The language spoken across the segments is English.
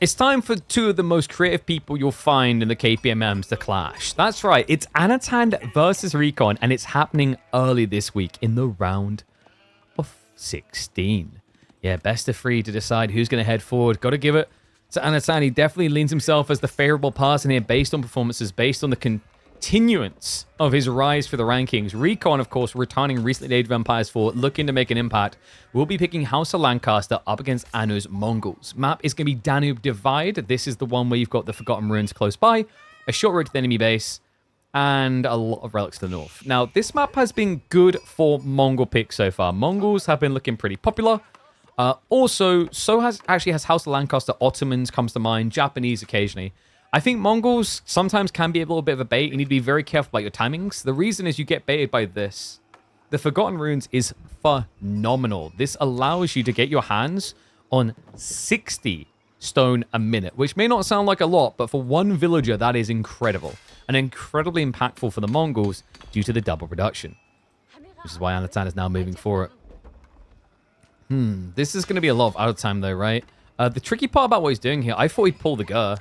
It's time for two of the most creative people you'll find in the KPMMs to clash. That's right, it's Anatan versus Recon, and it's happening early this week in the round of 16. Yeah, best of 3 to decide who's going to head forward. Got to give it to Anatan. He definitely leans himself as the favorable person here based on performances, based on the continuance of his rise for the rankings. Recon, of course, returning recently to Age of Empires 4, looking to make an impact. We'll be picking House of Lancaster up against Anu's Mongols. Map is going to be Danube Divide. This is the one where you've got the Forgotten Ruins close by, a short route to the enemy base, and a lot of relics to the north. Now, this map has been good for Mongol picks so far. Mongols have been looking pretty popular. Also, actually has House of Lancaster, Ottomans comes to mind, Japanese occasionally. I think Mongols sometimes can be a little bit of a bait. You need to be very careful about your timings. The reason is you get baited by this. The Forgotten Ruins is phenomenal. This allows you to get your hands on 60 stone a minute, which may not sound like a lot, but for one villager, that is incredible. And incredibly impactful for the Mongols due to the double reduction. Which is why Anatan is now moving for it. This is going to be a lot of out of time though, right? The tricky part about what he's doing here, I thought he'd pull the Gur.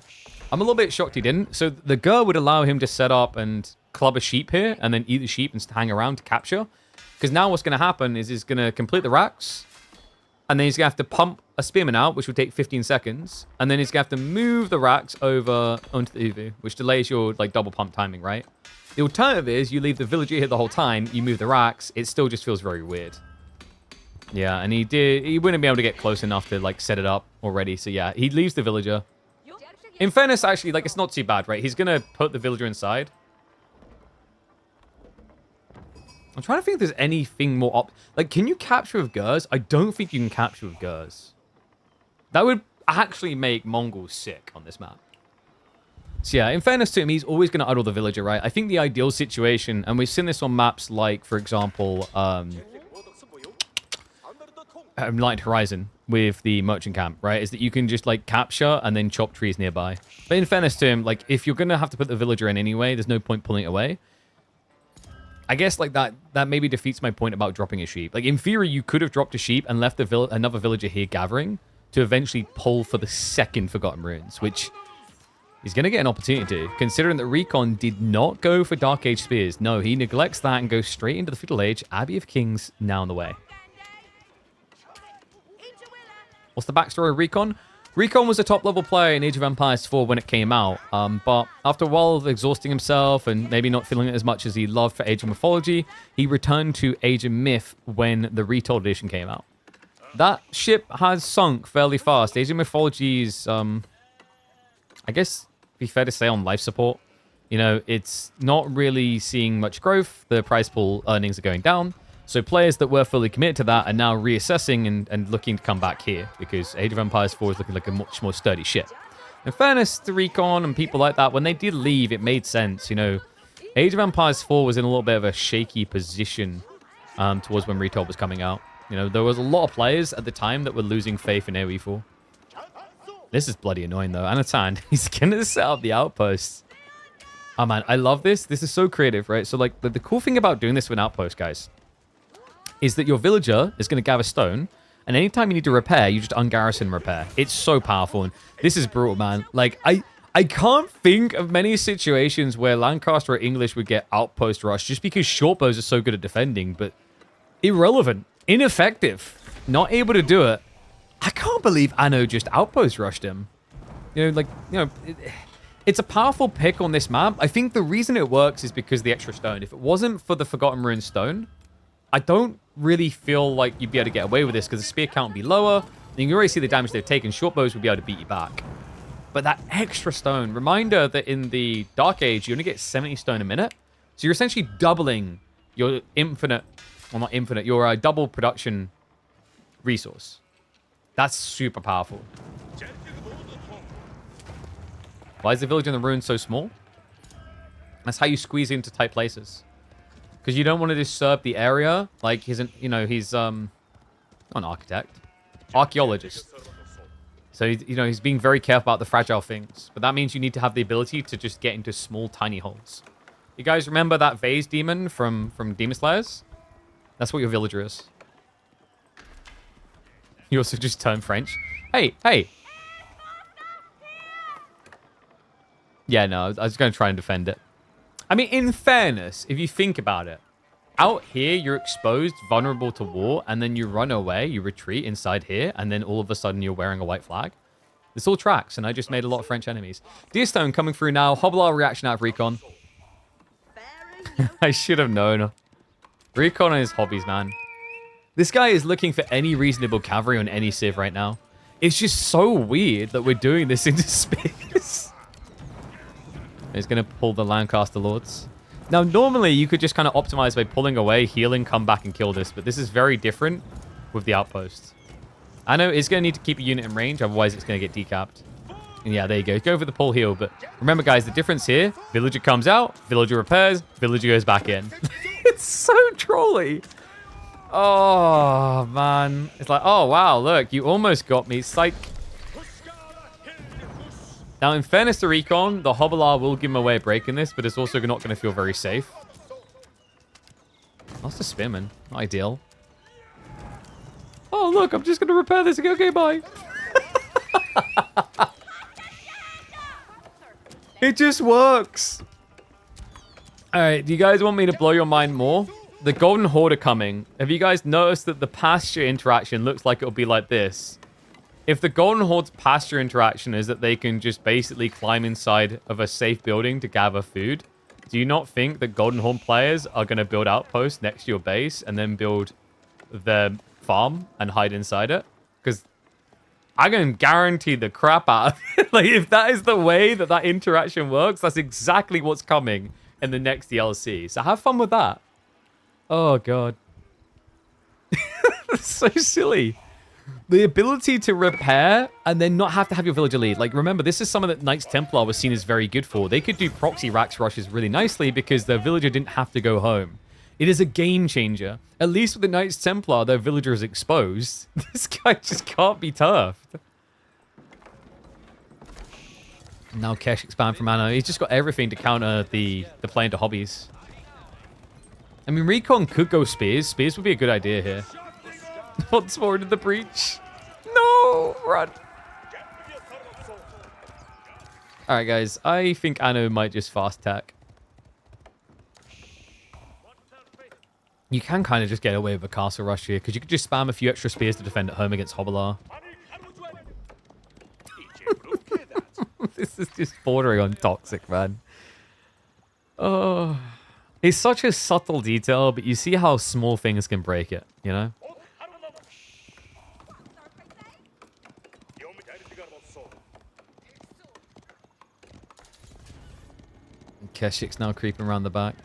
I'm a little bit shocked he didn't. So the Gur would allow him to set up and club a sheep here and then eat the sheep and hang around to capture. Because now what's going to happen is he's going to complete the racks and then he's going to have to pump a spearman out, which will take 15 seconds. And then he's going to have to move the racks over onto the Uvu, which delays your like double pump timing, right? The alternative is you leave the villager here the whole time, you move the racks, it still just feels very weird. Yeah, and he wouldn't be able to get close enough to like set it up already. So yeah, he leaves the villager. In fairness, actually, like, it's not too bad, right? He's going to put the villager inside. I'm trying to think if there's anything more like, can you capture with Gurs? I don't think you can capture with Gurs. That would actually make Mongols sick on this map. So yeah, in fairness to him, he's always going to idle the villager, right? I think the ideal situation, and we've seen this on maps like, for example, Light Horizon with the merchant camp, right, is that you can just like capture and then chop trees nearby. But in fairness to him, like if you're gonna have to put the villager in anyway, there's no point pulling it away. I guess like that maybe defeats my point about dropping a sheep. Like in theory, you could have dropped a sheep and left another villager here gathering to eventually pull for the second Forgotten Ruins, which he's gonna get an opportunity to, considering that Recon did not go for Dark Age spears. No, he neglects that and goes straight into the Feudal Age. Abbey of Kings now on the way. What's the backstory of Recon? Recon was a top-level player in Age of Empires 4 when it came out, but after a while of exhausting himself and maybe not feeling it as much as he loved for Age of Mythology, he returned to Age of Myth when the Retold edition came out. That ship has sunk fairly fast. Age of Mythology is, I guess, be fair to say, on life support. You know, it's not really seeing much growth. The prize pool earnings are going down. So players that were fully committed to that are now reassessing and looking to come back here because Age of Empires 4 is looking like a much more sturdy ship. In fairness to Recon and people like that, when they did leave, it made sense. You know, Age of Empires 4 was in a little bit of a shaky position towards when Retold was coming out. You know, there was a lot of players at the time that were losing faith in AoE4. This is bloody annoying, though. Anatan, he's going to set up the Outpost. Oh, man, I love this. This is so creative, right? So, like, the cool thing about doing this with an Outpost, guys, is that your villager is going to gather stone, and anytime you need to repair, you just ungarrison and repair. It's so powerful, and this is brutal, man. Like, I can't think of many situations where Lancaster or English would get Outpost rush just because shortbows are so good at defending, but irrelevant, ineffective, not able to do it. I can't believe Anno just Outpost rushed him. You know, like, you know, it's a powerful pick on this map. I think the reason it works is because the extra stone. If it wasn't for the Forgotten Ruin stone, I don't really feel like you'd be able to get away with this because the spear count would be lower. You can already see the damage they've taken. Shortbows would be able to beat you back. But that extra stone, reminder that in the Dark Age, you only get 70 stone a minute. So you're essentially doubling your infinite, well, not infinite, your double production resource. That's super powerful. Why is the village in the ruins so small? That's how you squeeze into tight places. Because you don't want to disturb the area. Like, he's not an architect. Archaeologist. So, you know, he's being very careful about the fragile things. But that means you need to have the ability to just get into small, tiny holes. You guys remember that vase demon from Demon Slayers? That's what your villager is. You also just turn French. Hey, hey. Yeah, no, I was going to try and defend it. I mean, in fairness, if you think about it, out here, you're exposed, vulnerable to war, and then you run away, you retreat inside here, and then all of a sudden you're wearing a white flag. This all tracks, and I just made a lot of French enemies. Deerstone coming through now. Hobbler reaction out of Recon. I should have known. Recon and his hobbies, man. This guy is looking for any reasonable cavalry on any civ right now. It's just so weird that we're doing this into space. He's going to pull the Lancaster Lords. Now, normally you could just kind of optimize by pulling away, healing, come back and kill this, but this is very different with the Outpost. I know it's going to need to keep a unit in range, otherwise it's going to get decapped. And yeah, there you go. Go for the pull heal, but remember, guys, the difference here, villager comes out, villager repairs, villager goes back in. It's so trolly. Oh, man. It's like, oh, wow, look, you almost got me. Psych. Now, in fairness to Recon, the Hobbler will give him away a break in this, but it's also not going to feel very safe. Lost a spearman. Not ideal. Oh, look, I'm just going to repair this and go, okay, bye. It just works. All right, do you guys want me to blow your mind more? The Golden Horde are coming. Have you guys noticed that the pasture interaction looks like it'll be like this? If the Golden Horde's pasture interaction is that they can just basically climb inside of a safe building to gather food, do you not think that Golden Horde players are going to build outposts next to your base and then build their farm and hide inside it? Because I can guarantee the crap out of it. Like, if that is the way that that interaction works, that's exactly what's coming in the next DLC. So have fun with that. Oh, God. That's so silly. The ability to repair and then not have to have your villager lead. Like, remember, this is something that Knights Templar was seen as very good for. They could do proxy racks rushes really nicely because their villager didn't have to go home. It is a game changer. At least with the Knights Templar, their villager is exposed. This guy just can't be turfed. Now Kesh expand from mana. He's just got everything to counter the play into hobbies. I mean, Recon could go Spears. Spears would be a good idea here. Once more into the breach. No! Run. Alright, guys. I think Anno might just fast tack. You can kind of just get away with a castle rush here, because you could just spam a few extra spears to defend at home against Hobbler. This is just bordering on toxic, man. Oh, it's such a subtle detail, but you see how small things can break it, you know? Keshik's now creeping around the back.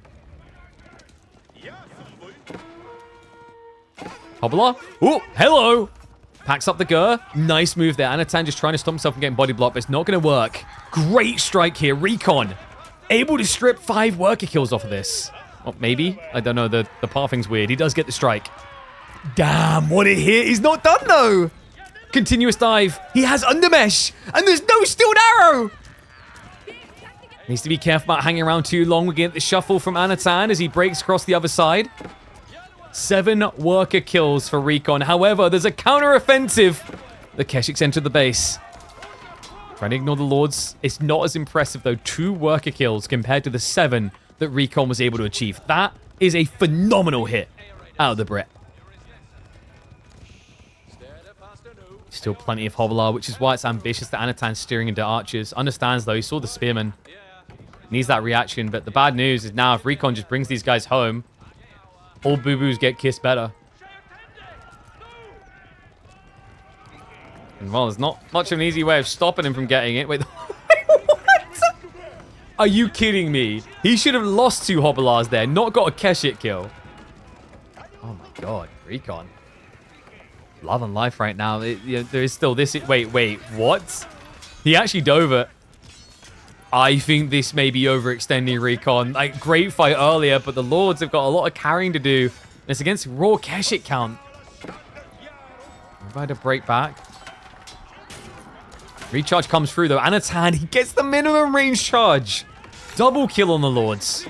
Hobbler. Oh, hello. Packs up the Gur. Nice move there. Anatan just trying to stop himself from getting body blocked, but it's not going to work. Great strike here. Recon. Able to strip 5 worker kills off of this. Well, maybe. I don't know. The pathing's weird. He does get the strike. Damn, what a hit. He's not done, though. Continuous dive. He has undermesh. And there's no stilled arrow. Needs to be careful about hanging around too long. We get the shuffle from Anatan as he breaks across the other side. 7 worker kills for Recon. However, there's a counter-offensive. The Keshiks enter the base. Trying to ignore the Lords. It's not as impressive, though. 2 worker kills compared to the 7 that Recon was able to achieve. That is a phenomenal hit out of the Brit. Still plenty of Hobbler, which is why it's ambitious that Anatan's steering into archers. Understands, though, he saw the spearman. Needs that reaction, but the bad news is now if Recon just brings these guys home, all boo-boos get kissed better. And well, there's not much of an easy way of stopping him from getting it. Wait, what? Are you kidding me? He should have lost 2 Hobblers there, not got a Keshik kill. Oh my god, Recon. Love and life right now. There is still this. Wait, what? He actually dove it. I think this may be overextending Recon. Like, great fight earlier, but the Lords have got a lot of carrying to do. And it's against raw Keshik count. We're about to break back. Recharge comes through, though. Anatan, he gets the minimum range charge. Double kill on the Lords.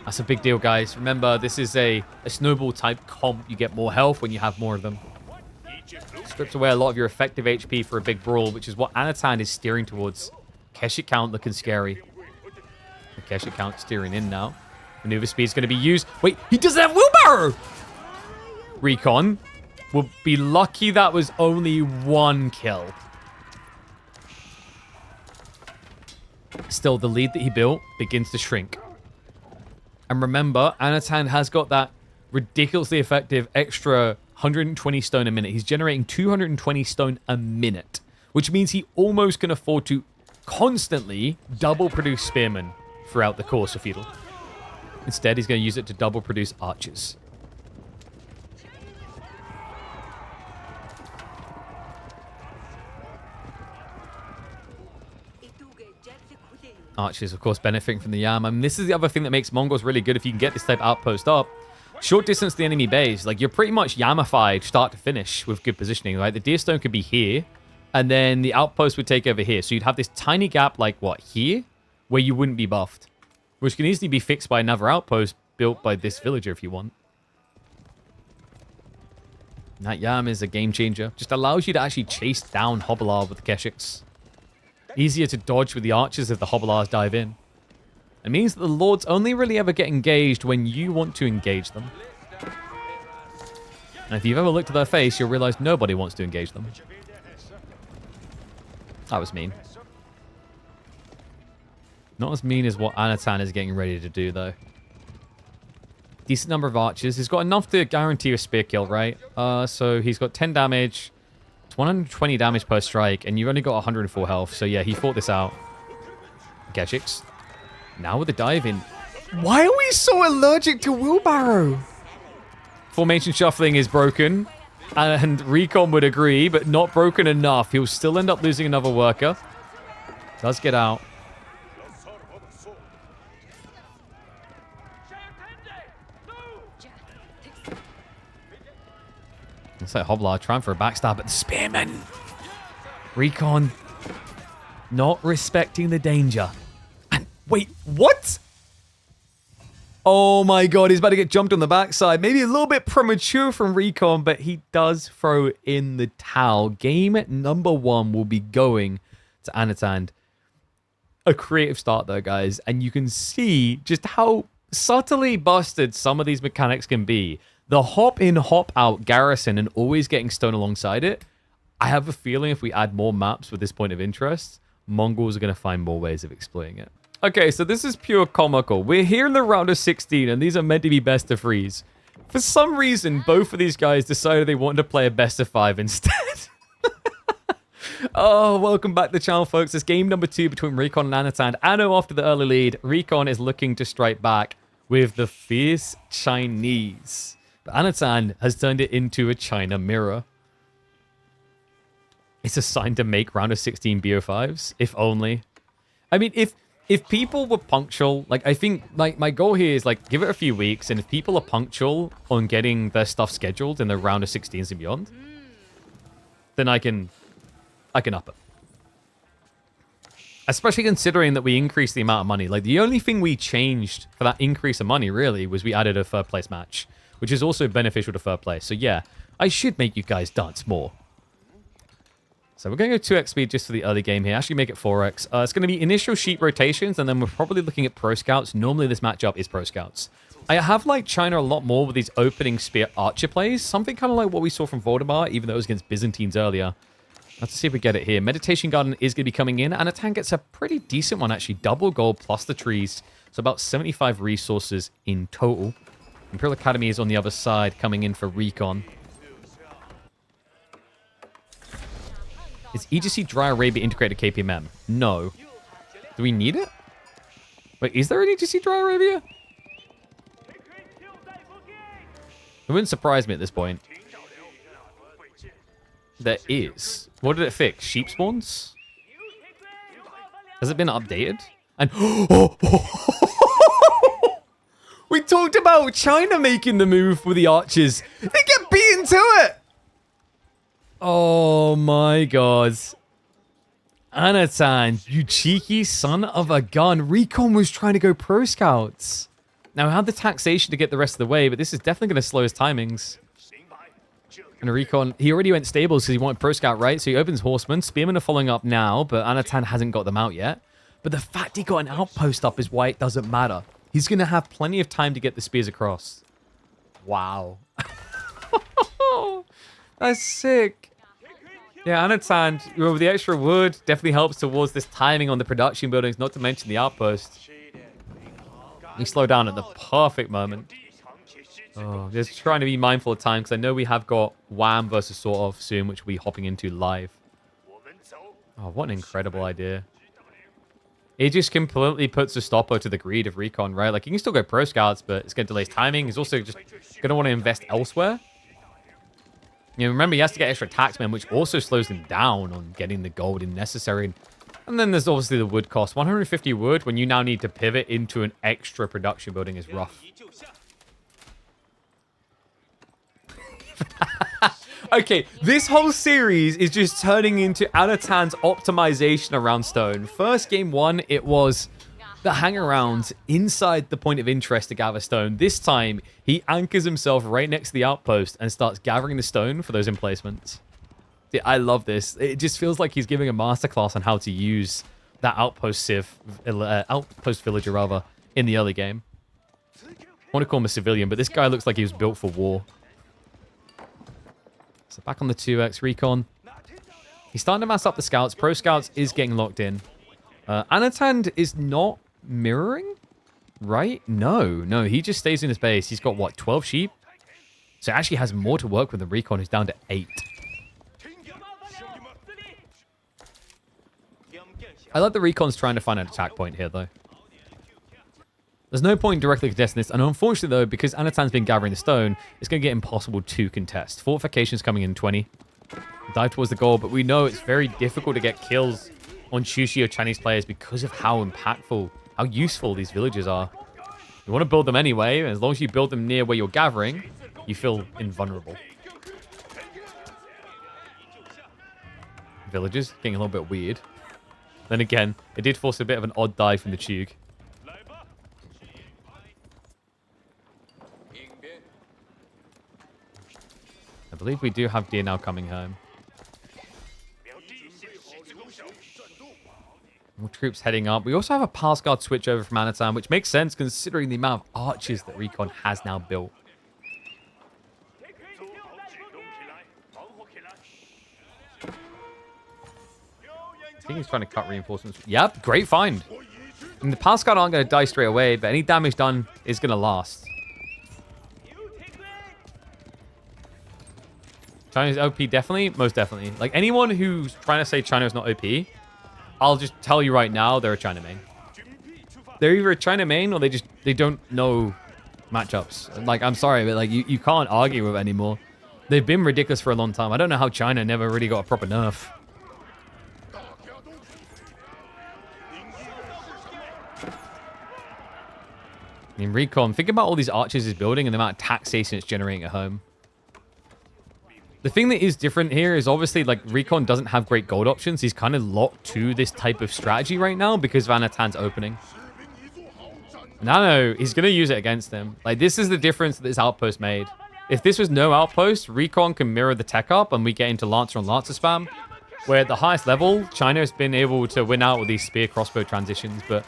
That's a big deal, guys. Remember, this is a snowball-type comp. You get more health when you have more of them. Strips away a lot of your effective HP for a big brawl, which is what Anatan is steering towards. Keshik count looking scary. The Keshik count steering in now. Maneuver speed's going to be used. Wait, he doesn't have wheelbarrow! Recon will be lucky that was only 1 kill. Still, the lead that he built begins to shrink. And remember, Anatan has got that ridiculously effective extra 120 stone a minute. He's generating 220 stone a minute, which means he almost can afford to constantly double produce spearmen throughout the course of feudal. Instead, he's going to use it to double produce archers. Archers, of course, benefiting from the Yam. I mean, this is the other thing that makes Mongols really good if you can get this type of outpost up. Short distance to the enemy base. Like, you're pretty much Yamified start to finish with good positioning. Like, the Deerstone could be here, and then the outpost would take over here. So you'd have this tiny gap, like, what, here? Where you wouldn't be buffed. Which can easily be fixed by another outpost built by this villager if you want. And that Yam is a game changer. Just allows you to actually chase down Hobblar with the Keshiks. Easier to dodge with the archers if the Hobblars dive in. It means that the lords only really ever get engaged when you want to engage them. And if you've ever looked at their face, you'll realize nobody wants to engage them. That was mean. Not as mean as what Anatan is getting ready to do, though. Decent number of archers. He's got enough to guarantee a spear kill, right? So he's got 10 damage. It's 120 damage per strike, and you've only got 104 health. So yeah, he fought this out. Keshiks. Now with the dive in. Why are we so allergic to wheelbarrow? Formation shuffling is broken, and Recon would agree, but not broken enough. He'll still end up losing another worker. Does get out. Looks like Hobblar trying for a backstab at the spearman. Recon not respecting the danger. And wait, what? Oh my god, he's about to get jumped on the backside. Maybe a little bit premature from Recon, but he does throw in the towel. Game number 1 will be going to Anatan. A creative start though, guys. And you can see just how subtly busted some of these mechanics can be. The hop in, hop out garrison and always getting stone alongside it. I have a feeling if we add more maps with this point of interest, Mongols are going to find more ways of exploiting it. Okay, so this is pure comical. We're here in the round of 16, and these are meant to be best of 3s. For some reason, both of these guys decided they wanted to play a best of 5 instead. Oh, welcome back to the channel, folks. It's game number 2 between Recon and Anatan. Anno after the early lead. Recon is looking to strike back with the fierce Chinese. But Anatan has turned it into a China mirror. It's a sign to make round of 16 BO5s, if only. I mean, if people were punctual, like, I think, like, my goal here is, like, give it a few weeks, and if people are punctual on getting their stuff scheduled in the round of 16s and beyond, then I can up it. Especially considering that we increased the amount of money. Like, the only thing we changed for that increase of money, really, was we added a third place match, which is also beneficial to third place. So, yeah, I should make you guys dance more. So we're going to go 2x speed just for the early game here. Actually make it 4x. It's going to be initial sheep rotations, and then we're probably looking at pro scouts. Normally this matchup is pro scouts. I have liked China a lot more with these opening spear archer plays. Something kind of like what we saw from Valdemar, even though it was against Byzantines earlier. Let's see if we get it here. Meditation Garden is going to be coming in, and Anatan gets a pretty decent one, actually. Double gold plus the trees. So about 75 resources in total. Imperial Academy is on the other side, coming in for Recon. Is EGC Dry Arabia integrated KPMM? No. Do we need it? Wait, is there an EGC Dry Arabia? It wouldn't surprise me at this point. There is. What did it fix? Sheep spawns? Has it been updated? And we talked about China making the move with the archers. They get beaten to it. Oh my god. Anatan, you cheeky son of a gun. Recon was trying to go pro scouts. Now, I had the taxation to get the rest of the way, but this is definitely going to slow his timings. And Recon, he already went stables because he wanted pro scout, right? So he opens horsemen. Spearmen are following up now, but Anatan hasn't got them out yet. But the fact he got an outpost up is why it doesn't matter. He's going to have plenty of time to get the spears across. Wow. That's sick. Yeah, Anatan, with the extra wood, definitely helps towards this timing on the production buildings, not to mention the outpost. We slow down at the perfect moment. Oh, just trying to be mindful of time, because I know we have got Wham versus Sort of soon, which we'll be hopping into live. Oh, what an incredible idea. It just completely puts a stopper to the greed of Recon, right? Like, he can still go pro scouts, but it's going to delay his timing. He's also just going to want to invest elsewhere. You know, remember, he has to get extra taxmen, which also slows him down on getting the gold in necessary. And then there's obviously the wood cost. 150 wood when you now need to pivot into an extra production building is rough. Okay, this whole series is just turning into Anatan's optimization around stone. First game one, it was the hang-arounds inside the point of interest to gather stone. This time, he anchors himself right next to the outpost and starts gathering the stone for those emplacements. Yeah, I love this. It just feels like he's giving a masterclass on how to use that outpost villager rather in the early game. I want to call him a civilian, but this guy looks like he was built for war. So back on the 2x Recon. He's starting to mass up the scouts. Pro scouts is getting locked in. Anatan is not mirroring, right? No, he just stays in his base. He's got, what, 12 sheep? So actually has more to work with than Recon, who's down to 8. I like the Recon's trying to find an attack point here, though. There's no point directly contesting this, and unfortunately, though, because Anatan's been gathering the stone, it's going to get impossible to contest. Fortifications coming in 20. Dive towards the goal, but we know it's very difficult to get kills on Shushi or Chinese players because of how impactful, how useful these villages are. You want to build them anyway, and as long as you build them near where you're gathering, you feel invulnerable. Villages getting a little bit weird. Then again, it did force a bit of an odd dive from the Chug. I believe we do have Deer now coming home. More troops heading up. We also have a pass guard switch over from Anatan, which makes sense considering the amount of archers that Recon has now built. I think he's trying to cut reinforcements. Yep, great find. And the pass guard aren't going to die straight away, but any damage done is going to last. China's OP, definitely. Most definitely. Like, anyone who's trying to say China's not OP, I'll just tell you right now, they're a China main. They're either a China main or they don't know matchups. Like, I'm sorry, but like you can't argue with it anymore. They've been ridiculous for a long time. I don't know how China never really got a proper nerf. I mean, Recon, think about all these archers he's building and the amount of taxation it's generating at home. The thing that is different here is obviously, like, Recon doesn't have great gold options. He's kind of locked to this type of strategy right now because of Anatan's opening. Nano, he's going to use it against him. Like, this is the difference that this outpost made. If this was no outpost, Recon can mirror the tech up and we get into Lancer on Lancer spam. Where at the highest level, China has been able to win out with these spear crossbow transitions, but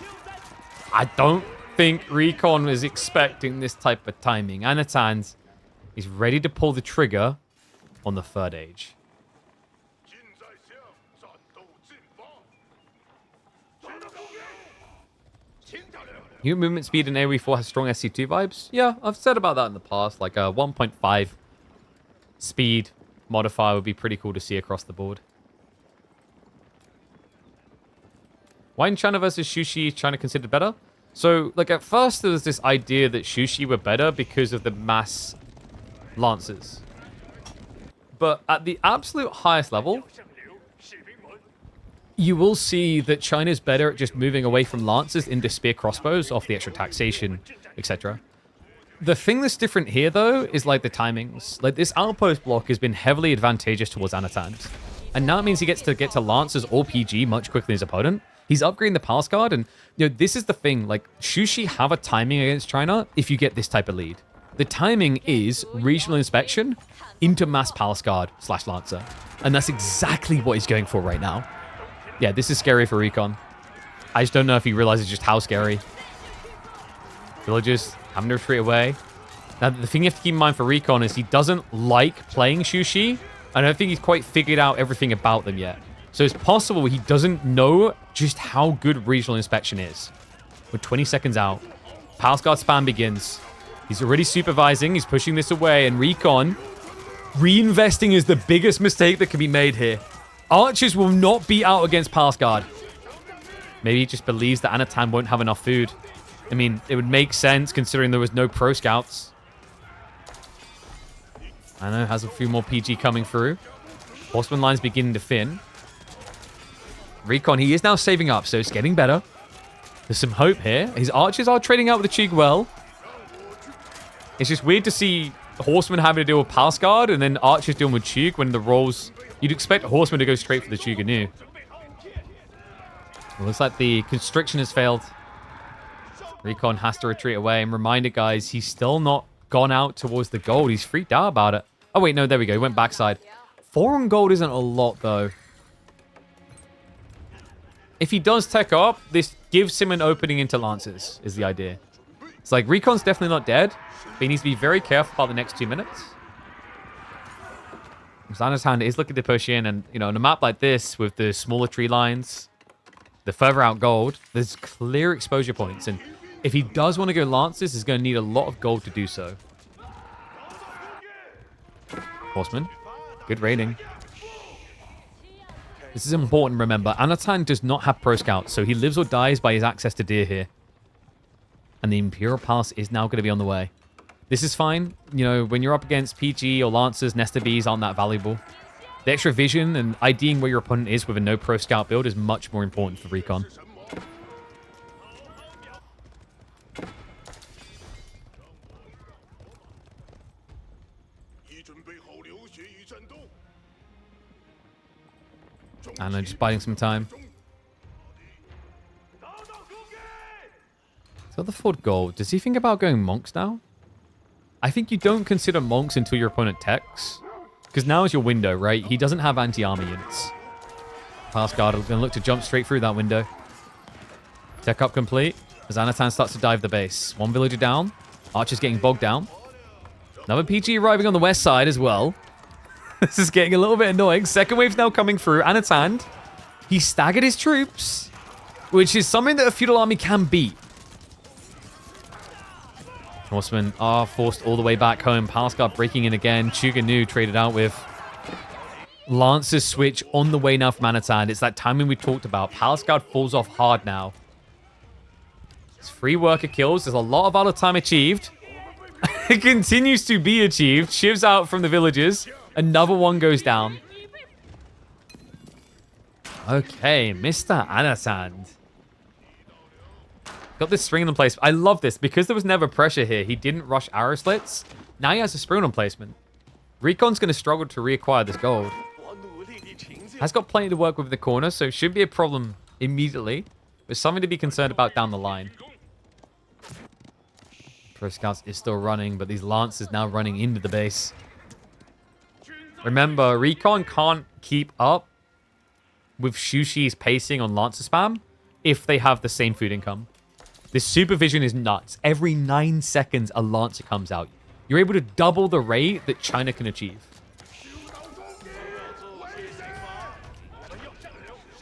I don't think Recon was expecting this type of timing. Anatan is ready to pull the trigger on the third age. New movement speed in AoE4 has strong SC2 vibes. Yeah, I've said about that in the past. Like a 1.5 speed modifier would be pretty cool to see across the board. Why in China versus Shushi is China considered better? So, like, at first there was this idea that Shushi were better because of the mass lancers. But at the absolute highest level, you will see that China's better at just moving away from lancers into spear crossbows off the extra taxation, etc. The thing that's different here, though, is like the timings. Like, this outpost block has been heavily advantageous towards Anatan. And now it means he gets to get to lancers or PG much quicker than his opponent. He's upgrading the pass guard, and you know, this is the thing. Like, Shushi have a timing against China if you get this type of lead. The timing is regional inspection into mass palace guard / lancer. And that's exactly what he's going for right now. Yeah, this is scary for Recon. I just don't know if he realizes just how scary. Villagers having to retreat away. Now, the thing you have to keep in mind for Recon is he doesn't like playing Shushi. I don't think he's quite figured out everything about them yet. So it's possible he doesn't know just how good regional inspection is. We're 20 seconds out. Palace Guard spam begins. He's already supervising. He's pushing this away. And Recon, reinvesting is the biggest mistake that can be made here. Archers will not be out against Palace Guard. Maybe he just believes that Anatan won't have enough food. I mean, it would make sense considering there was no pro scouts. I know, has a few more PG coming through. Horseman line's beginning to thin. Recon, he is now saving up, so it's getting better. There's some hope here. His archers are trading out with the Chig well. It's just weird to see Horseman having to deal with Palace Guard and then archers dealing with Chug when the roles... You'd expect Horseman to go straight for the Chuganu. It looks like the constriction has failed. Recon has to retreat away. And reminder, guys, he's still not gone out towards the gold. He's freaked out about it. Oh, wait, no, there we go. He went backside. 4 on gold isn't a lot, though. If he does tech up, this gives him an opening into Lancers, is the idea. It's like, Recon's definitely not dead, but he needs to be very careful about the next 2 minutes. Xana's hand is looking to push in, and, you know, on a map like this, with the smaller tree lines, the further out gold, there's clear exposure points, and if he does want to go Lancers, he's going to need a lot of gold to do so. Horseman. Good rating. This is important, remember. Anatan does not have pro scouts, so he lives or dies by his access to deer here. And the Imperial Palace is now going to be on the way. This is fine. You know, when you're up against PG or Lancers, Nesta Bees aren't that valuable. The extra vision and IDing where your opponent is with a no pro scout build is much more important for Recon. And I'm just biding some time. So the Ford gold. Does he think about going monks now? I think you don't consider monks until your opponent techs. Because now is your window, right? He doesn't have anti-armor units. Palace Guard are going to look to jump straight through that window. Tech up complete. As Anatan starts to dive the base. 1 villager down. Archer's getting bogged down. Another PG arriving on the west side as well. This is getting a little bit annoying. Second wave's now coming through. Anatan, he staggered his troops, which is something that a feudal army can beat. Horsemen are forced all the way back home. Palace Guard breaking in again. Chuganu traded out with Lancers switch on the way now from Anatan. It's that timing we talked about. Palace Guard falls off hard now. It's 3 worker kills. There's a lot of out time achieved. It continues to be achieved. Shivs out from the villagers. Another one goes down. Okay, Mr. Anatan. Got this spring on placement. I love this. Because there was never pressure here, he didn't rush arrow slits. Now he has a spring on placement. Recon's going to struggle to reacquire this gold. Has got plenty to work with in the corner, so it should be a problem immediately. But something to be concerned about down the line. Pro Scouts is still running, but these Lancers now running into the base. Remember, Recon can't keep up with Shushi's pacing on Lancer spam if they have the same food income. This supervision is nuts. Every 9 seconds, a Lancer comes out. You're able to double the rate that China can achieve.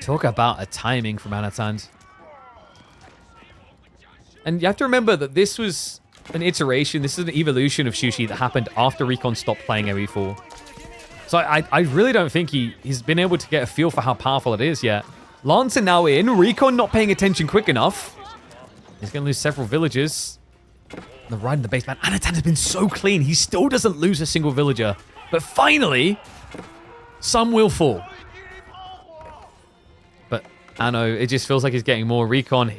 Talk about a timing from Anatan. And you have to remember that this was an iteration, this is an evolution of Shushi that happened after Recon stopped playing AoE4. So I really don't think he's been able to get a feel for how powerful it is yet. Lancer now in. Recon not paying attention quick enough. He's going to lose several villagers. They're riding the base, man. Anatan has been so clean. He still doesn't lose a single villager. But finally, some will fall. But I know, it just feels like he's getting more. Recon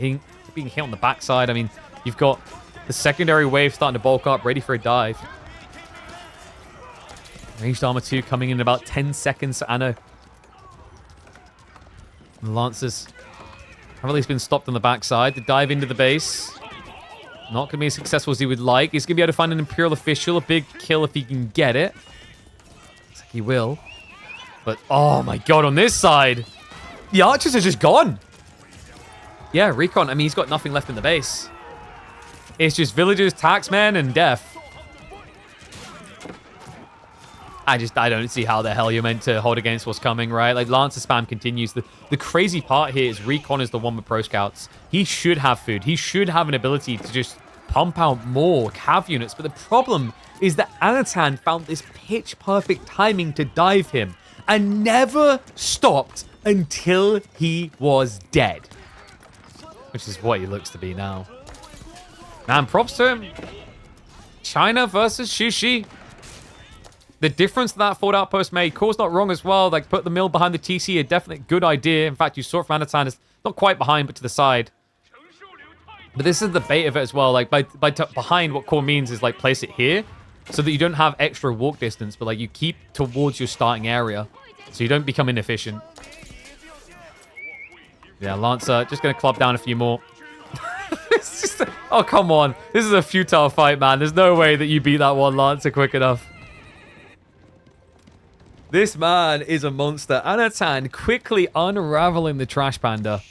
being hit on the backside. I mean, you've got the secondary wave starting to bulk up, ready for a dive. Ranged armor 2 coming in about 10 seconds for Anno. The Lancers have at least been stopped on the backside. The dive into the base. Not going to be as successful as he would like. He's going to be able to find an Imperial official. A big kill if he can get it. Looks like he will. But, oh my god, on this side, the archers are just gone. Yeah, Recon, I mean, he's got nothing left in the base. It's just villagers, taxmen, and death. I don't see how the hell you're meant to hold against what's coming, right? Like, Lancer spam continues. The crazy part here is Recon is the one with pro scouts. He should have food. He should have an ability to just pump out more cav units. But the problem is that Anatan found this pitch-perfect timing to dive him and never stopped until he was dead. Which is what he looks to be now. Man, props to him. China versus Shishi. The difference that Ford Outpost made, Core's not wrong as well. Like, put the mill behind the TC, a definite good idea. In fact, you saw it from Anatan. It's not quite behind, but to the side. But this is the bait of it as well. Like, behind, what Core means is, like, place it here so that you don't have extra walk distance, but, like, you keep towards your starting area so you don't become inefficient. Yeah, Lancer just going to club down a few more. It's just oh, come on. This is a futile fight, man. There's no way that you beat that one Lancer quick enough. This man is a monster. Anatan quickly unraveling the Trash Panda.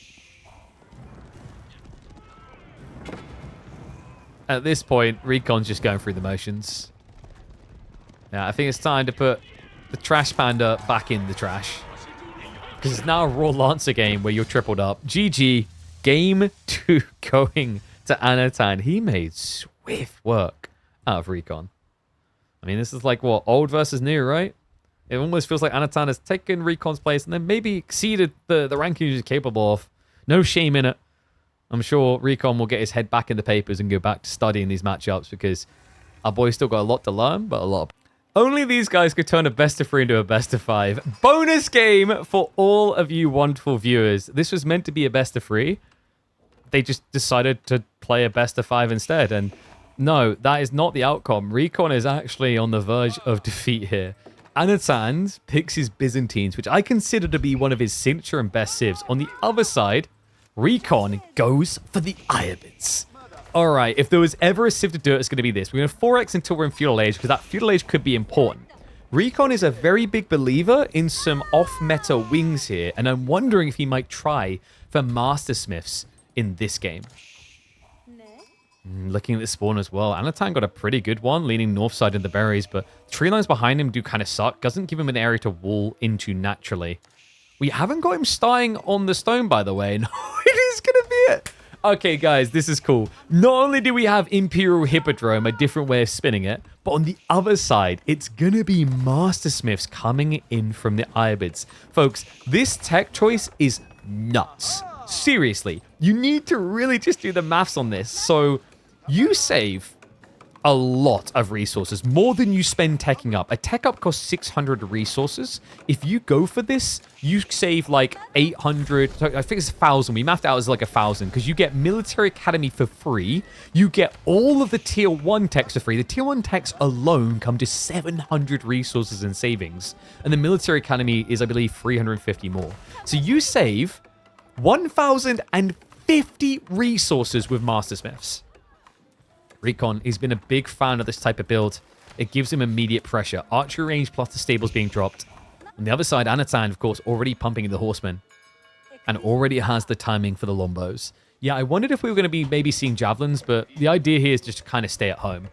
At this point, Recon's just going through the motions. Yeah, I think it's time to put the Trash Panda back in the trash. Because it's now a raw Lancer game where you're tripled up. GG. Game 2 going to Anatan. He made swift work out of Recon. I mean, this is like, what, old versus new, right? It almost feels like Anatan has taken Recon's place and then maybe exceeded the ranking he's capable of. No shame in it. I'm sure Recon will get his head back in the papers and go back to studying these matchups because our boy's still got a lot to learn, but a lot. Only these guys could turn a best of 3 into a best of 5. Bonus game for all of you wonderful viewers. This was meant to be a best of 3. They just decided to play a best of 5 instead. And no, that is not the outcome. Recon is actually on the verge of defeat here. Anatan picks his Byzantines, which I consider to be one of his signature and best civs. On the other side, Recon goes for the Iabids. Alright, if there was ever a civ to do it, it's going to be this. We're going to 4x until we're in Feudal Age, because that Feudal Age could be important. Recon is a very big believer in some off-meta wings here, and I'm wondering if he might try for Master Smiths in this game. Looking at the spawn as well. Anatan got a pretty good one, leaning north side in the berries, but tree lines behind him do kind of suck. Doesn't give him an area to wall into naturally. We haven't got him starting on the stone, by the way. No, it is going to be it. Okay, guys, this is cool. Not only do we have Imperial Hippodrome, a different way of spinning it, but on the other side, it's going to be Master Smiths coming in from the Iabids. Folks, this tech choice is nuts. Seriously, you need to really just do the maths on this. So you save a lot of resources, more than you spend teching up. A tech up costs 600 resources. If you go for this, you save like 800. I think it's 1,000. We mapped out as like 1,000 because you get Military Academy for free. You get all of the tier 1 techs for free. The tier 1 techs alone come to 700 resources in savings. And the Military Academy is, I believe, 350 more. So you save 1,050 resources with Master Smiths. Recon, he's been a big fan of this type of build. It gives him immediate pressure. Archery range plus the stables being dropped. On the other side, Anatan, of course, already pumping the horsemen. And already has the timing for the lombos. Yeah, I wondered if we were going to be maybe seeing javelins, but the idea here is just to kind of stay at home.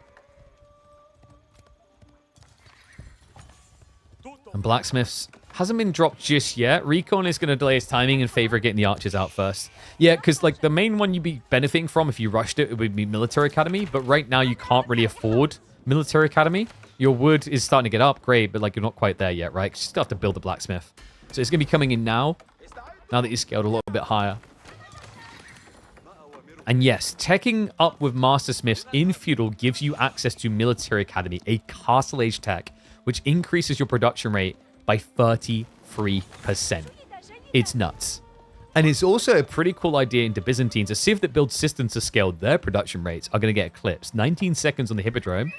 And blacksmiths hasn't been dropped just yet. Recon is going to delay his timing in favor of getting the archers out first. Yeah, because like the main one you'd be benefiting from if you rushed it, it would be Military Academy. But right now you can't really afford Military Academy. Your wood is starting to get up, great, but like you're not quite there yet, right? 'Cause you still have to build the blacksmith. So it's going to be coming in now that you've scaled a little bit higher. And yes, teching up with Master Smiths in Feudal gives you access to Military Academy, a Castle Age tech, which increases your production rate by 33%. It's nuts. And it's also a pretty cool idea into Byzantines. A civ that builds systems to scale their production rates are going to get eclipsed. 19 seconds on the Hippodrome.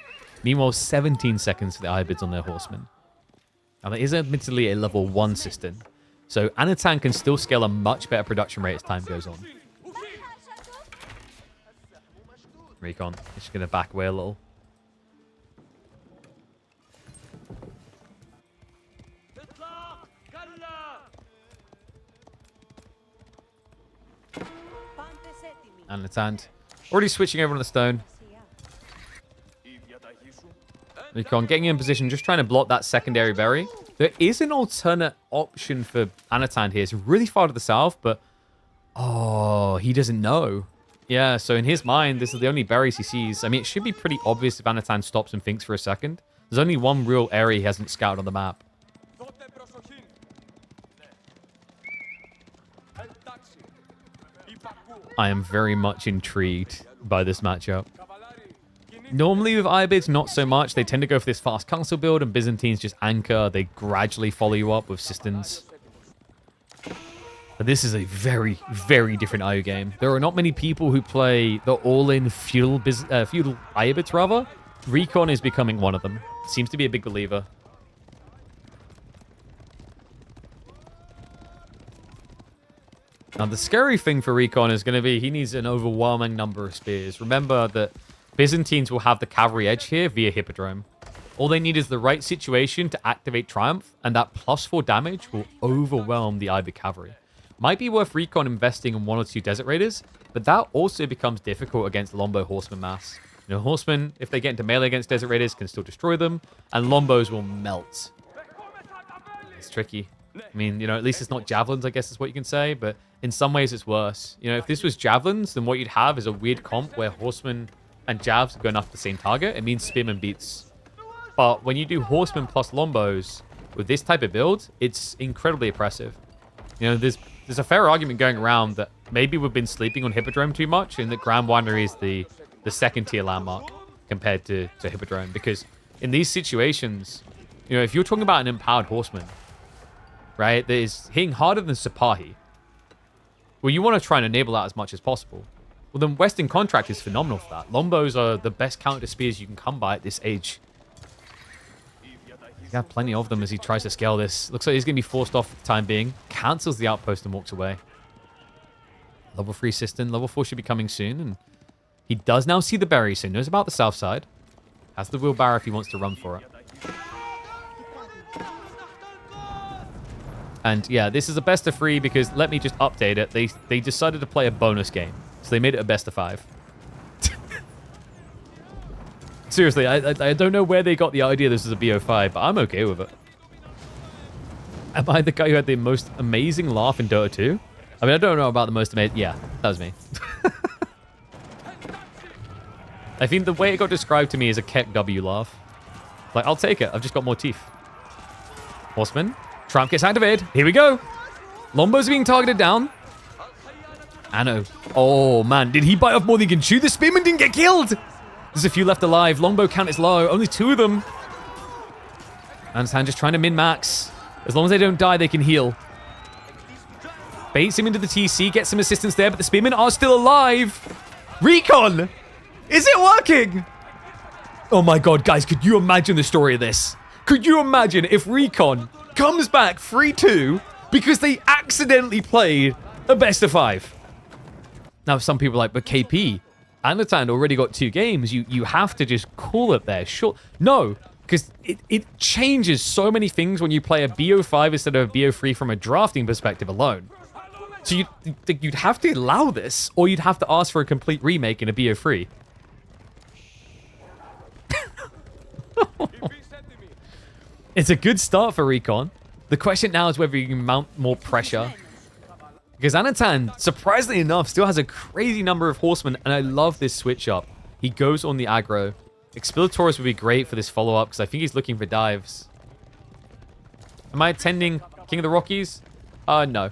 Meanwhile, 17 seconds for the Iabids on their horsemen. Now, that is admittedly a level 1 system. So Anatan can still scale a much better production rate as time goes on. Recon is just going to back away a little. Anatan already switching over on the stone. Recon getting in position, just trying to block that secondary berry. There is an alternate option for Anatan here. It's really far to the south, but... Oh, he doesn't know. Yeah, so in his mind, this is the only berries he sees. I mean, it should be pretty obvious if Anatan stops and thinks for a second. There's only one real area he hasn't scouted on the map. I am very much intrigued by this matchup. Normally with Ibids, not so much. They tend to go for this fast castle build, and Byzantines just anchor. They gradually follow you up with Sistans. But this is a very, very different IO game. There are not many people who play the all-in feudal Ibids, rather. Recon is becoming one of them. Seems to be a big believer. Now, the scary thing for Recon is going to be he needs an overwhelming number of spears. Remember that Byzantines will have the cavalry edge here via Hippodrome. All they need is the right situation to activate Triumph, and that +4 damage will overwhelm the Ibid cavalry. Might be worth Recon investing in 1 or 2 Desert Raiders, but that also becomes difficult against Lombo Horseman mass. You know, Horsemen, if they get into melee against Desert Raiders, can still destroy them, and Lombos will melt. It's tricky. I mean, you know, at least it's not Javelins, I guess is what you can say, but in some ways it's worse. You know, if this was Javelins, then what you'd have is a weird comp where Horsemen and Javs are going after the same target. It means Spearman beats. But when you do Horsemen plus Lombos with this type of build, it's incredibly oppressive. You know, there's a fair argument going around that maybe we've been sleeping on Hippodrome too much, and that Grand Winery is the second tier landmark compared to Hippodrome. Because in these situations, you know, if you're talking about an empowered Horseman, right, that is hitting harder than Sipahi, well, you want to try and enable that as much as possible. Well, then Western Contract is phenomenal for that. Lombos are the best counter to spears you can come by at this age. He's got plenty of them as he tries to scale this. Looks like he's going to be forced off for the time being. Cancels the outpost and walks away. Level 3 Sistan. Level 4 should be coming soon. And he does now see the berry, so he knows about the south side. Has the wheelbarrow if he wants to run for it. And yeah, this is a best of 3 because, let me just update it, they decided to play a bonus game. So they made it a best of 5. Seriously, I don't know where they got the idea this is a BO5, but I'm okay with it. Am I the guy who had the most amazing laugh in Dota 2? I mean, I don't know about the most amazing... Yeah, that was me. I think the way it got described to me is a Keck W laugh. Like, I'll take it. I've just got more teeth. Horseman. Triumph gets activated. Here we go. Lombo's being targeted down. Anno. Oh, man. Did he bite off more than he can chew? The Spearman didn't get killed. There's a few left alive. Lombo count is low. Only 2 of them. Anatan just trying to min-max. As long as they don't die, they can heal. Baits him into the TC. Gets some assistance there, but the Spearmen are still alive. Recon! Is it working? Oh my god, guys. Could you imagine the story of this? Could you imagine if Recon comes back 3-2 because they accidentally played a best of 5? Now, some people are like, but KP, Anatan already got 2 games. You have to just call it there. Sure. No, because it changes so many things when you play a BO5 instead of a BO3 from a drafting perspective alone. So you'd have to allow this, or you'd have to ask for a complete remake in a BO3. It's a good start for Recon. The question now is whether you can mount more pressure. Because Anatan, surprisingly enough, still has a crazy number of horsemen, and I love this switch up. He goes on the aggro. Exploratorus would be great for this follow-up, because I think he's looking for dives. Am I attending King of the Rockies? No.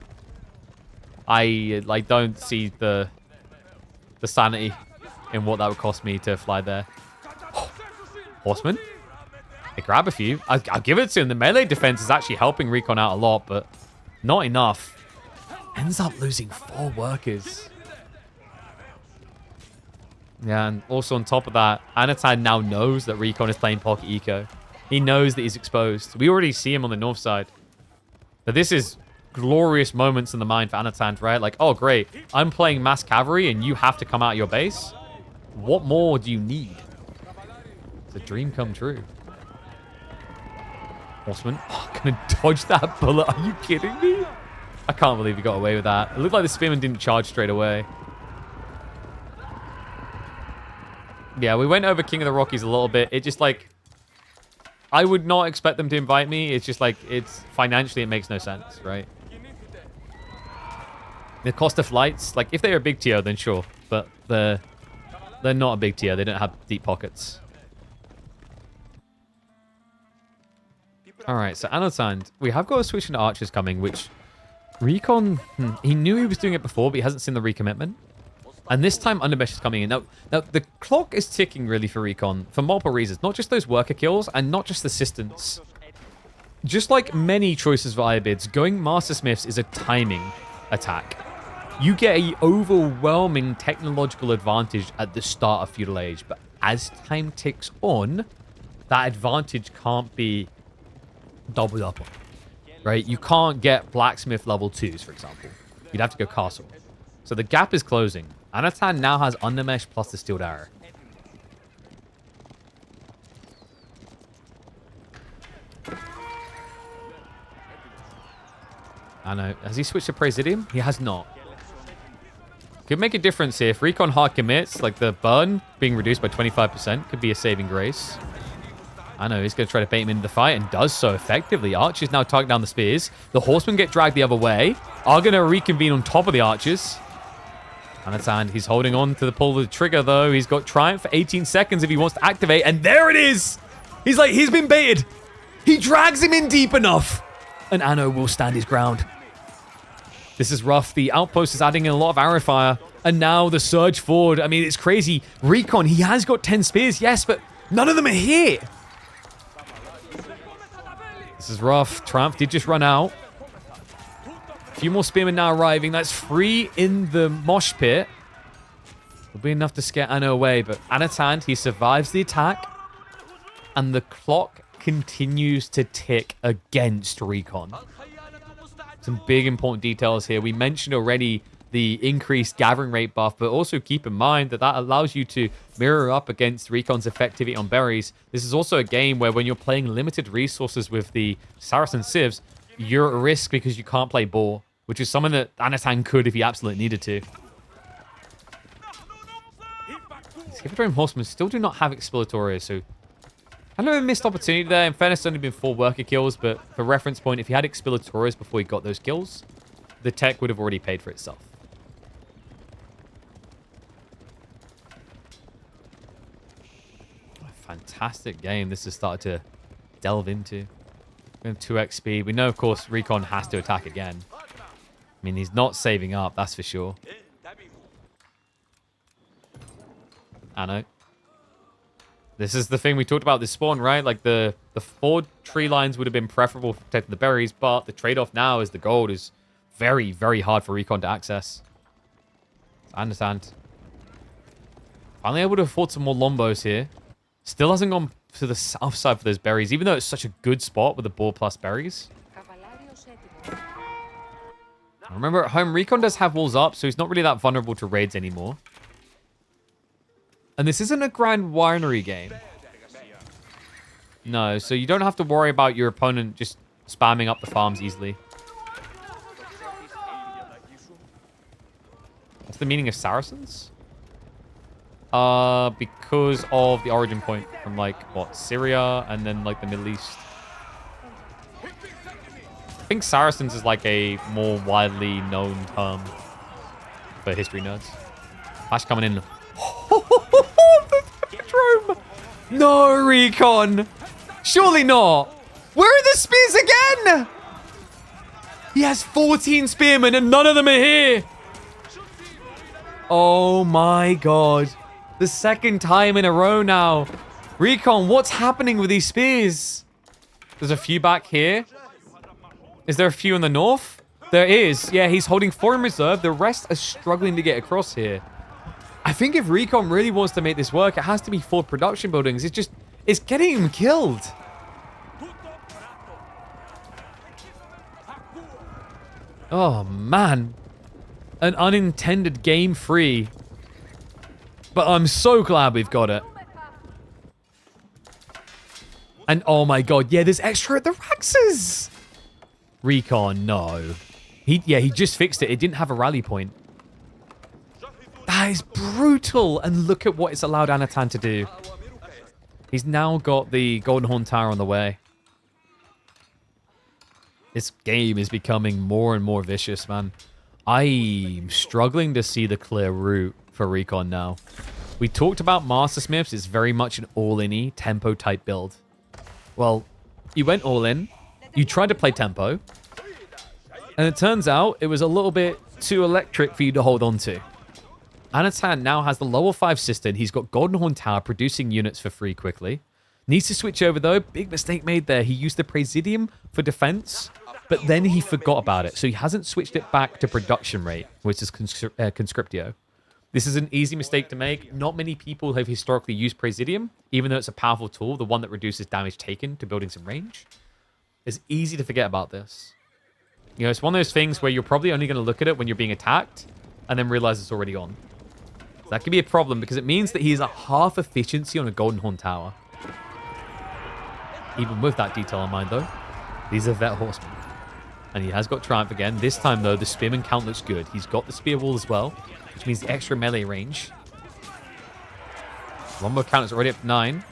I don't see the sanity in what that would cost me to fly there. Horseman? They grab a few. I'll give it to him. The melee defense is actually helping Recon out a lot, but not enough. Ends up losing 4 workers. Yeah, and also on top of that, Anatan now knows that Recon is playing Pocket Eco. He knows that he's exposed. We already see him on the north side. But this is glorious moments in the mind for Anatan, right? Like, oh, great. I'm playing mass cavalry and you have to come out of your base. What more do you need? It's a dream come true. Horseman. Oh, gonna dodge that bullet. Are you kidding me? I can't believe he got away with that. It looked like the Spearman didn't charge straight away. Yeah, we went over King of the Rockies a little bit. It just like... I would not expect them to invite me. It's just like, it's financially, it makes no sense, right? The cost of flights, like if they're a big tier, then sure. But they're not a big tier. They don't have deep pockets. All right, so Anatan, we have got a switch into archers coming, which Recon, he knew he was doing it before, but he hasn't seen the recommitment. And this time, Undermesh is coming in. Now, the clock is ticking, really, for Recon, for multiple reasons. Not just those worker kills, and not just assistance. Just like many choices for Ibids, going Master Smiths is a timing attack. You get an overwhelming technological advantage at the start of Feudal Age, but as time ticks on, that advantage can't be doubled up on. Right? You can't get Blacksmith level 2s, for example. You'd have to go Castle. So the gap is closing. Anatan now has Undermesh plus the Steeled Arrow. I know. Has he switched to Presidium? He has not. Could make a difference here. If Recon hard commits, like the burn being reduced by 25% could be a saving grace. I know, he's going to try to bait him into the fight and does so effectively. Archers now target down the spears. The horsemen get dragged the other way. Are going to reconvene on top of the archers. Anatan, he's holding on to the pull of the trigger, though. He's got Triumph for 18 seconds if he wants to activate. And there it is! He's like, he's been baited. He drags him in deep enough. And Anno will stand his ground. This is rough. The Outpost is adding in a lot of arrow fire. And now the surge forward. I mean, it's crazy. Recon, he has got 10 spears, yes, but none of them are here. This is rough. Triumph did just run out. A few more spearmen now arriving. That's 3 in the mosh pit. Will be enough to scare Anno away, but Anatan, he survives the attack. And the clock continues to tick against Recon. Some big important details here. We mentioned already the increased gathering rate buff, but also keep in mind that that allows you to mirror up against Recon's effectivity on berries. This is also a game where when you're playing limited resources with the Saracen Civs, you're at risk because you can't play boar, which is something that Anatan could if he absolutely needed to. Skipper Horsemen still do not have Exploratorius, so kind of a missed opportunity there. In fairness, it's only been 4 worker kills, but for reference point, if he had Exploratorius before he got those kills, the tech would have already paid for itself. Fantastic game this has started to delve into. We have 2x speed. We know, of course, Recon has to attack again. I mean, he's not saving up, that's for sure. I know. This is the thing we talked about this spawn, right? Like, the 4 tree lines would have been preferable for protecting the berries, but the trade-off now is the gold is very, very hard for Recon to access. I understand. Finally able to afford some more Lombos here. Still hasn't gone to the south side for those berries, even though it's such a good spot with the boar plus berries. Remember, at home, Recon does have walls up, so he's not really that vulnerable to raids anymore. And this isn't a Grand Winery game. No, so you don't have to worry about your opponent just spamming up the farms easily. What's the meaning of Saracens? Because of the origin point from, like, what, Syria and then, like, the Middle East. I think Saracens is, like, a more widely known term for history nerds. Flash coming in. The no, Recon! Surely not! Where are the spears again? He has 14 spearmen and none of them are here! Oh my god. The second time in a row now. Recon, what's happening with these spears? There's a few back here. Is there a few in the north? There is. Yeah, he's holding 4 in reserve. The rest are struggling to get across here. I think if Recon really wants to make this work, it has to be 4 production buildings. It's getting him killed. Oh, man. An unintended game free. But I'm so glad we've got it. And oh my god, yeah, there's extra at the Raxes. Recon, no. He just fixed it. It didn't have a rally point. That is brutal. And look at what it's allowed Anatan to do. He's now got the Golden Horn Tower on the way. This game is becoming more and more vicious, man. I'm struggling to see the clear route for Recon now. We talked about Master Smiths. It's very much an all-in-y tempo type build. Well, you went all in. You tried to play tempo. And it turns out it was a little bit too electric for you to hold on to. Anatan now has the level 5 cistern. He's got Golden Horn Tower producing units for free quickly. Needs to switch over though. Big mistake made there. He used the Presidium for defense, but then he forgot about it. So he hasn't switched it back to production rate, which is Conscriptio. This is an easy mistake to make. Not many people have historically used Presidium, even though it's a powerful tool, the one that reduces damage taken to buildings in range. It's easy to forget about this. You know, it's one of those things where you're probably only going to look at it when you're being attacked and then realize it's already on. So that could be a problem because it means that he's a half efficiency on a Golden Horn Tower. Even with that detail in mind, though, these are vet horsemen. And he has got Triumph again. This time, though, the Spearman count looks good. He's got the Spear Wall as well, which means the extra melee range. Longbow count is already up to 9.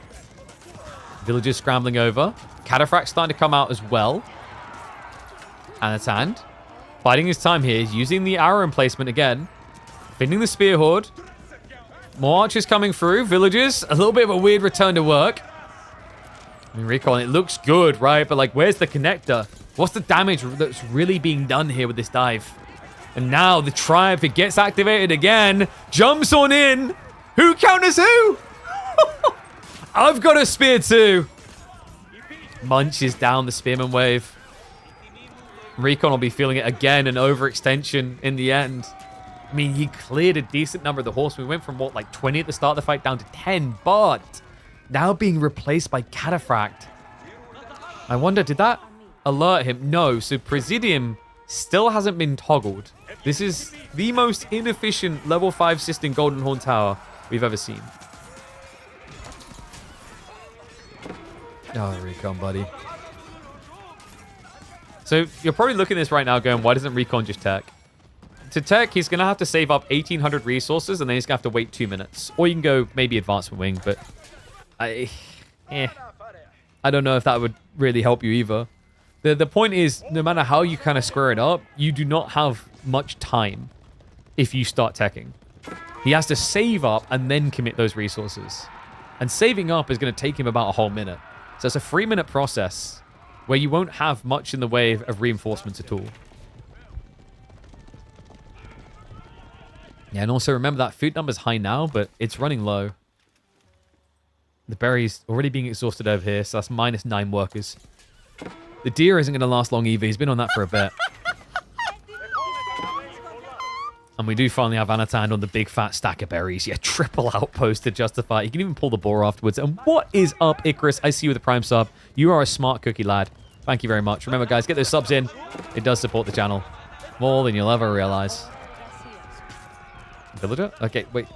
Villagers scrambling over. Cataphract starting to come out as well. Anatan biding his time here. He's using the arrow emplacement again. Finding the Spear Horde. More archers coming through. Villagers. A little bit of a weird return to work. I mean, Recon, it looks good, right? But, like, where's the connector? What's the damage that's really being done here with this dive? And now the Triumph, it gets activated again. Jumps on in. Who counters who? I've got a spear too. Munches down the Spearman wave. Recon will be feeling it again, an overextension in the end. I mean, he cleared a decent number of the horsemen. We went from, what, like 20 at the start of the fight down to 10, but now being replaced by Cataphract. I wonder, did that alert him? No, so Presidium still hasn't been toggled. This is the most inefficient level 5 cistern Golden Horn Tower we've ever seen. Oh, Recon, buddy. So you're probably looking at this right now going, why doesn't Recon just tech? To tech, he's going to have to save up 1,800 resources, and then he's going to have to wait 2 minutes. Or you can go maybe Advancement Wing, but I don't know if that would really help you either. The point is, no matter how you kind of square it up, you do not have much time if you start teching. He has to save up and then commit those resources. And saving up is going to take him about a whole minute. So it's a 3-minute process where you won't have much in the way of reinforcements at all. Yeah, and also remember that food number's high now, but it's running low. The berry's already being exhausted over here, so that's -9 workers. The deer isn't going to last long either. He's been on that for a bit. And we do finally have Anatan on the big fat stack of berries. Yeah, triple outpost to justify. You can even pull the boar afterwards. And what is up, Icarus? I see you with the prime sub. You are a smart cookie, lad. Thank you very much. Remember, guys, get those subs in. It does support the channel more than you'll ever realize. Villager? Okay, wait.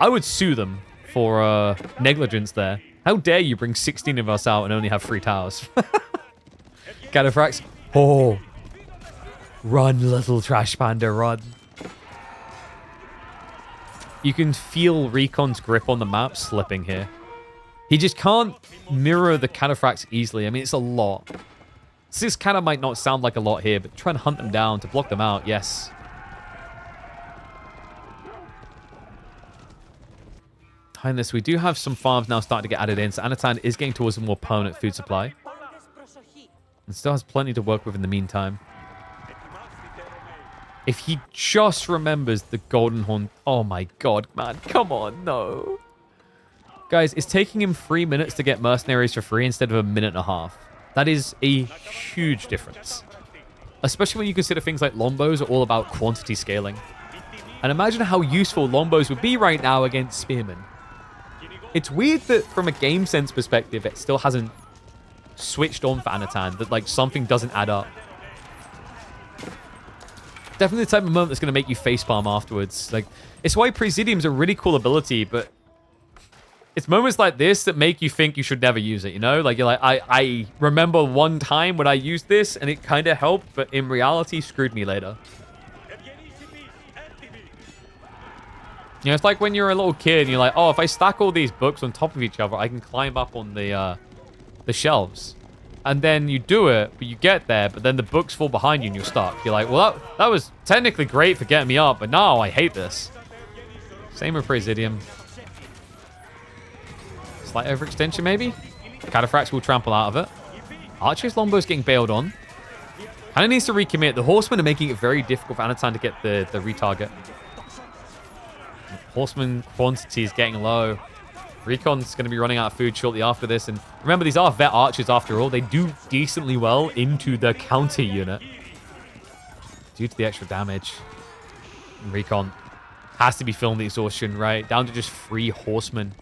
I would sue them for negligence there. How dare you bring 16 of us out and only have 3 towers? Cataphracts. Oh. Run, little trash panda, run. You can feel Recon's grip on the map slipping here. He just can't mirror the Cataphracts easily. I mean, it's a lot. 6 Cata might not sound like a lot here, but try and hunt them down to block them out, yes. Behind this, we do have some farms now starting to get added in, so Anatan is getting towards a more permanent food supply. And still has plenty to work with in the meantime. If he just remembers the Golden Horn... Oh my god, man. Come on, no. Guys, it's taking him 3 minutes to get mercenaries for free instead of 1.5 minutes. That is a huge difference. Especially when you consider things like longbows are all about quantity scaling. And imagine how useful longbows would be right now against spearmen. It's weird that from a game sense perspective, it still hasn't switched on for Anatan. That, like, something doesn't add up. Definitely the type of moment that's going to make you facepalm afterwards. Like, it's why Presidium's a really cool ability, but it's moments like this that make you think you should never use it, you know? Like, you're like, I remember one time when I used this and it kind of helped, but in reality, screwed me later. You know, it's like when you're a little kid and you're like, oh, if I stack all these books on top of each other, I can climb up on the shelves. And then you do it, but you get there, but then the books fall behind you and you're stuck. You're like, well, that was technically great for getting me up, but now I hate this. Same with Presidium. Slight overextension, maybe? Cataphracts will trample out of it. Archer's Longbow's getting bailed on. Kind of needs to recommit. The Horsemen are making it very difficult for Anatan to get the retarget. Horseman quantity is getting low. Recon's going to be running out of food shortly after this. And remember, these are vet archers after all. They do decently well into the counter unit due to the extra damage. And Recon has to be feeling the exhaustion, right? Down to just 3 horsemen.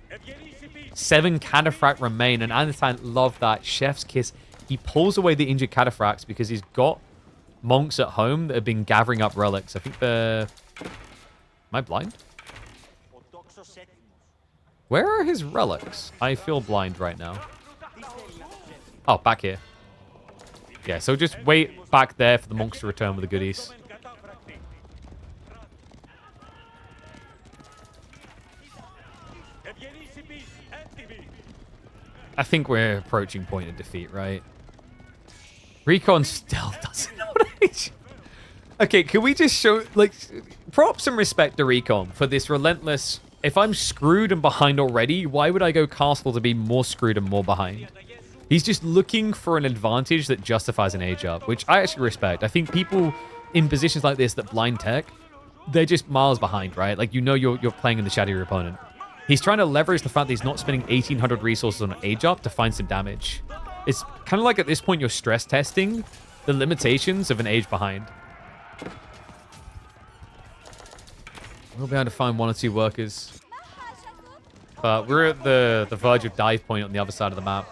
7 cataphract remain. And Anatan loved that. Chef's kiss. He pulls away the injured cataphracts because he's got monks at home that have been gathering up relics. I think the... Am I blind? Where are his relics? I feel blind right now. Oh, back here. Yeah, so just wait back there for the monks to return with the goodies. I think we're approaching point of defeat, right? Recon still doesn't know what age. Okay, can we just show, like, props and respect to Recon for this relentless... If I'm screwed and behind already, why would I go castle to be more screwed and more behind? He's just looking for an advantage that justifies an age up, which I actually respect. I think people in positions like this that blind tech, they're just miles behind, right? Like, you know you're playing in the shadow of your opponent. He's trying to leverage the fact that he's not spending 1,800 resources on an age up to find some damage. It's kind of like at this point you're stress testing the limitations of an age behind. We'll be able to find 1 or 2 workers. But we're at the verge of dive point on the other side of the map.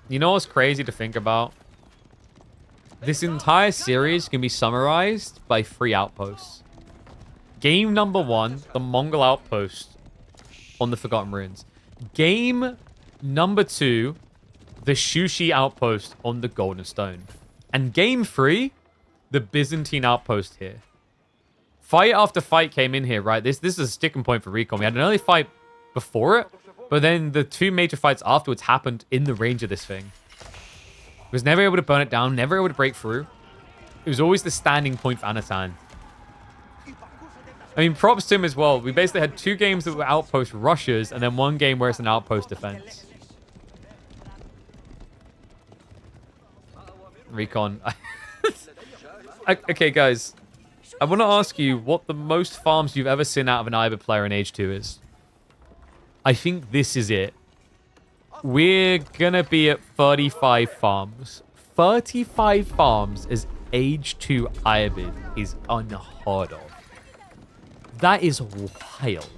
You know what's crazy to think about? This entire series can be summarized by 3 outposts. Game number 1, the Mongol outpost on the Forgotten Ruins. Game number 2, the Shushi outpost on the Golden Stone. And game 3, the Byzantine outpost here. Fight after fight came in here, right? This is a sticking point for Recon. We had an early fight before it, but then the 2 major fights afterwards happened in the range of this thing. He was never able to burn it down, never able to break through. It was always the standing point for Anatan. I mean, props to him as well. We basically had 2 games that were outpost rushes, and then 1 game where it's an outpost defense. Recon. Okay, guys. I want to ask you what the most farms you've ever seen out of an IBA player in Age 2 is. I think this is it. We're going to be at 35 farms. 35 farms as Age 2 IBA is unheard of. That is wild.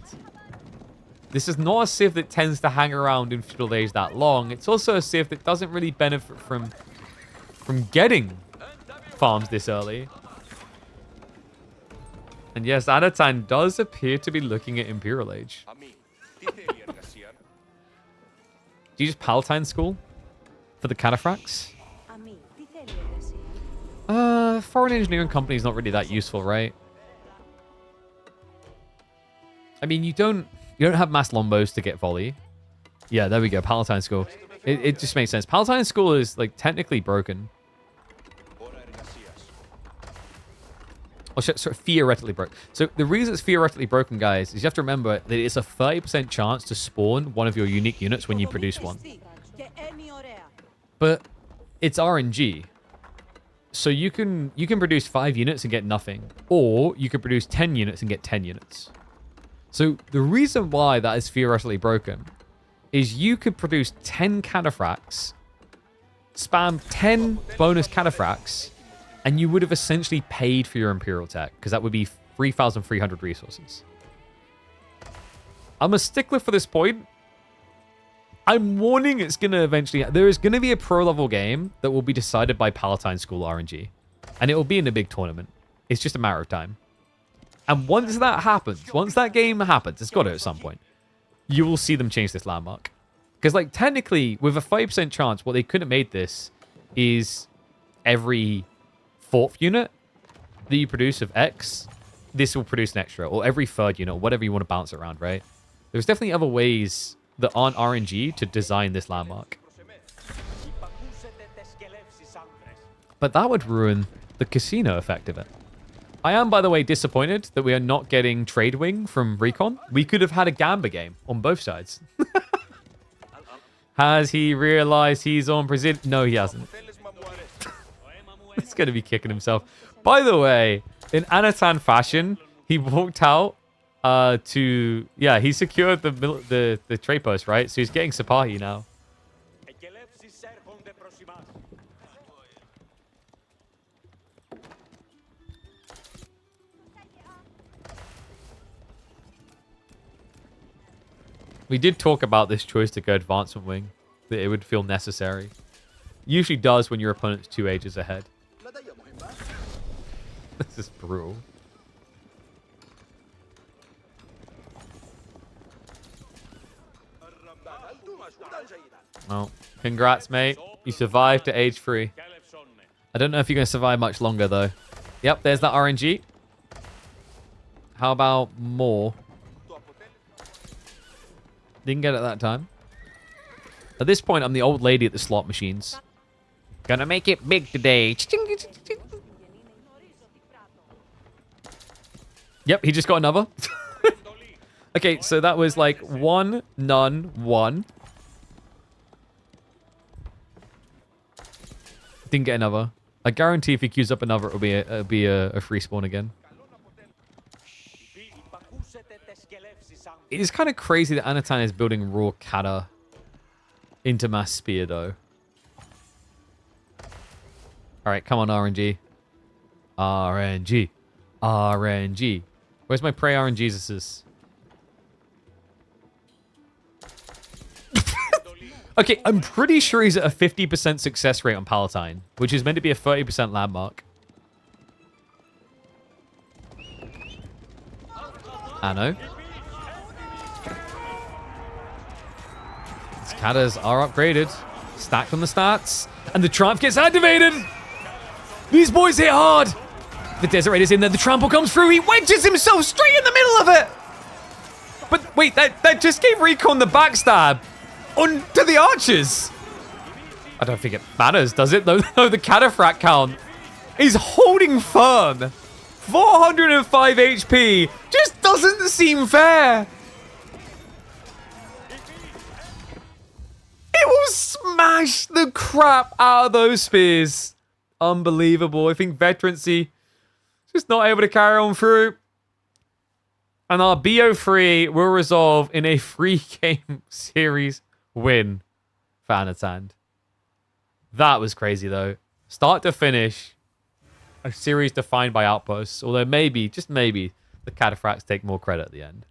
This is not a civ that tends to hang around in feudal age that long. It's also a civ that doesn't really benefit from getting farms this early. And yes, Anatan does appear to be looking at Imperial Age. Do you use Palatine School for the cataphracts? Foreign engineering company is not really that useful, right? I mean, you don't have mass longbows to get volley. Yeah, there we go. Palatine School. It just makes sense. Palatine School is like technically broken. Or sort of theoretically broken. So the reason it's theoretically broken, guys, is you have to remember that it's a 30% chance to spawn one of your unique units when you produce one. But it's RNG. So you can produce 5 units and get nothing. Or you can produce 10 units and get 10 units. So the reason why that is theoretically broken is you could produce 10 cataphracts, spam 10 bonus cataphracts, and you would have essentially paid for your Imperial tech, because that would be 3,300 resources. I'm a stickler for this point. I'm warning it's going to eventually... There is going to be a pro-level game that will be decided by Palatine School RNG. And it will be in a big tournament. It's just a matter of time. And once that happens, once that game happens, it's got to at some point, you will see them change this landmark. Because, like, technically, with a 5% chance, what they could have made this is every 4th unit that you produce of X, this will produce an extra, or every 3rd unit, or whatever you want to bounce around, right? There's definitely other ways that aren't RNG to design this landmark. But that would ruin the casino effect of it. I am, by the way, disappointed that we are not getting Trade Wing from Recon. We could have had a Gamba game on both sides. Has he realized he's on Brazil? No, he hasn't. He's going to be kicking himself. By the way, in Anatan fashion, he walked out to... Yeah, he secured the trade post, right? So he's getting Sapahi now. We did talk about this choice to go advancement wing, that it would feel necessary. Usually does when your opponent's 2 ages ahead. This is brutal. Well, congrats, mate. You survived to age 3. I don't know if you're going to survive much longer, though. Yep, there's that RNG. How about more? Didn't get it that time. At this point, I'm the old lady at the slot machines. Gonna make it big today. Yep, he just got another. Okay, so that was like 1, none, 1. Didn't get another. I guarantee if he queues up another, it'll be a free spawn again. It is kind of crazy that Anatan is building raw kata into mass spear, though. All right, come on, RNG. RNG. RNG. Where's my prey RNGesuses? Okay, I'm pretty sure he's at a 50% success rate on Palatine, which is meant to be a 30% landmark. Anno. His katas are upgraded. Stacked on the stats. And the Triumph gets activated! These boys hit hard! The Desert Raider's in there. The trample comes through. He wedges himself straight in the middle of it! But wait, that just gave Recon the backstab on to the archers. I don't think it matters, does it? No, the cataphract count is holding firm. 405 HP just doesn't seem fair. It will smash the crap out of those spears. Unbelievable. I think veterancy just not able to carry on through. And our BO3 will resolve in a 3-game series win for Anatan. That was crazy, though. Start to finish, a series defined by outposts. Although maybe, just maybe, the cataphracts take more credit at the end.